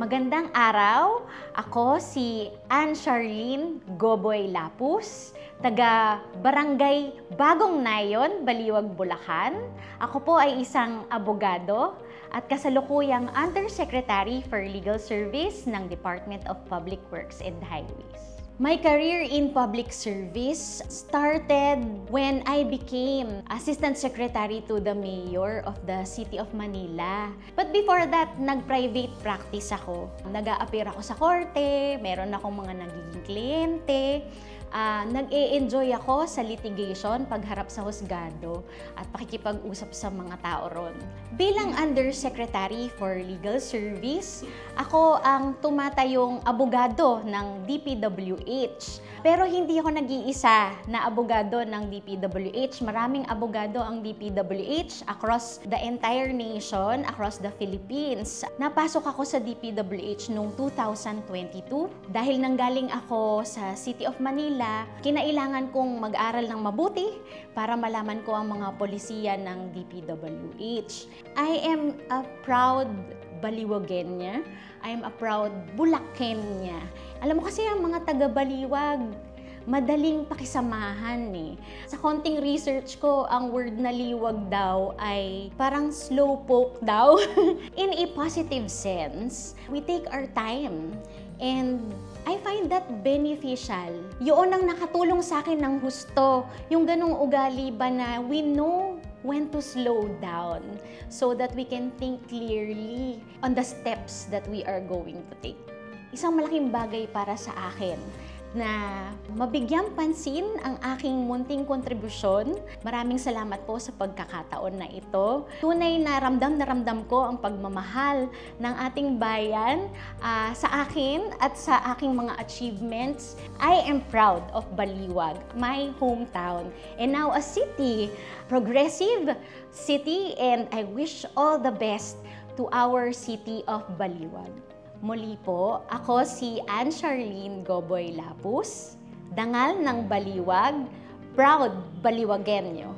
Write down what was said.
Magandang araw! Ako si Ann Charlene Goboy Lapus, taga Barangay Bagong Nayon, Baliwag, Bulacan. Ako po ay isang abogado at kasalukuyang Undersecretary for Legal Service ng Department of Public Works and Highways. My career in public service started when I became Assistant Secretary to the Mayor of the City of Manila. But before that, nag-private practice ako. Nag-a-appear ako sa korte, meron akong mga nagiging kliyente. Nag-e-enjoy ako sa litigation pagharap sa husgado at pakikipag-usap sa mga tao ron. Bilang Undersecretary for Legal Service, ako ang tumatayong abogado ng DPWH. Pero hindi ako nag-iisa na abogado ng DPWH. Maraming abogado ang DPWH across the entire nation, across the Philippines. Napasok ako sa DPWH noong 2022 dahil nanggaling ako sa City of Manila. Kinailangan kong mag-aral ng mabuti para malaman ko ang mga polisiya ng DPWH. I am a proud Baliwagenya. I am a proud Bulacania. Alam mo kasi ang mga taga-Baliwag, madaling pakisamahan eh. Sa konting research ko, ang word na liwag daw ay parang slowpoke daw. In a positive sense, we take our time and I find that beneficial. Yun ang nakatulong sa akin ng husto. Yung ganong ugali ba na we know when to slow down so that we can think clearly on the steps that we are going to take. Isang malaking bagay para sa akin na mabigyang pansin ang aking munting kontribusyon. Maraming salamat po sa pagkakataon na ito. Tunay na ramdam ko ang pagmamahal ng ating bayan sa akin at sa aking mga achievements. I am proud of Baliwag, my hometown, and now a city, progressive city, and I wish all the best to our city of Baliwag. Muli po, ako si Ann Charlene Goboy Lapus, dangal ng Baliwag, proud Baliwagenyo.